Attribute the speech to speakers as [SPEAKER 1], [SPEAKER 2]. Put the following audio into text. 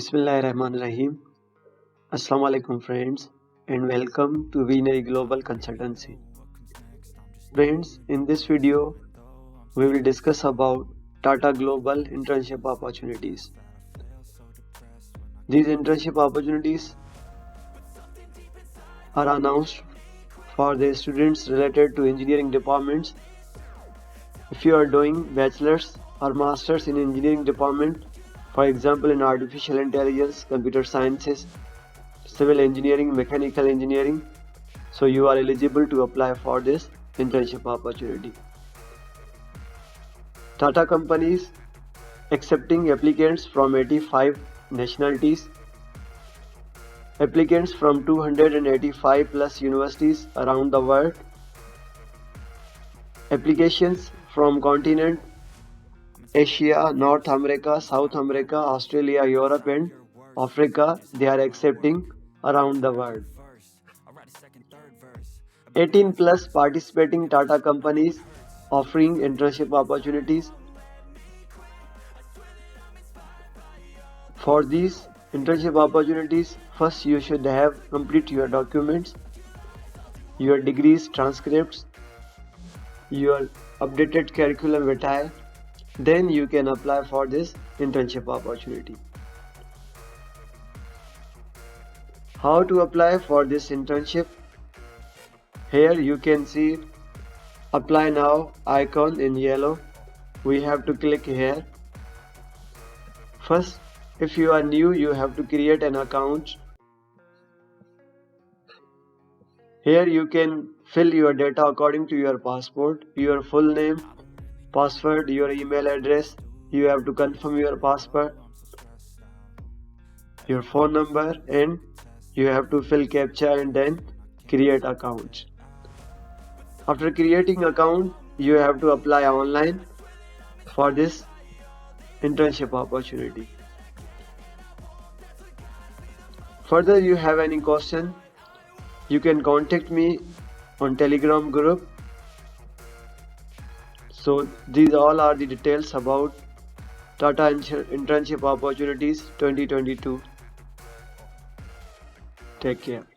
[SPEAKER 1] Bismillahirrahmanirrahim. Assalamu alaikum friends and welcome to Vinay Global Consultancy. Friends, in this video we will discuss about Tata Global internship opportunities. These internship opportunities are announced for the students related to engineering departments. If you are doing bachelor's or master's in engineering department, for example in artificial intelligence, computer sciences, civil engineering, mechanical engineering, so you are eligible to apply for this internship opportunity. Tata companies accepting applicants from 85 nationalities, applicants from 285 plus universities around the world, applications from continent Asia, North America, South America, Australia, Europe and Africa, they are accepting around the world. 18 plus participating Tata companies offering internship opportunities. For these internship opportunities, first you should have complete your documents, your degrees, transcripts, your updated curriculum vitae. Then you can apply for this internship opportunity. How to apply for this internship? Here you can see apply now icon in yellow. We have to click here. First, if you are new, you have to create an account. Here you can fill your data according to your passport, your full name, password, your email address. You have to confirm your password, your phone number, and you have to fill CAPTCHA and then create account. After creating account, you have to apply online for this internship opportunity. Further, you have any question, you can contact me on Telegram group. So these all are the details about Tata Internship Opportunities 2022. Take care.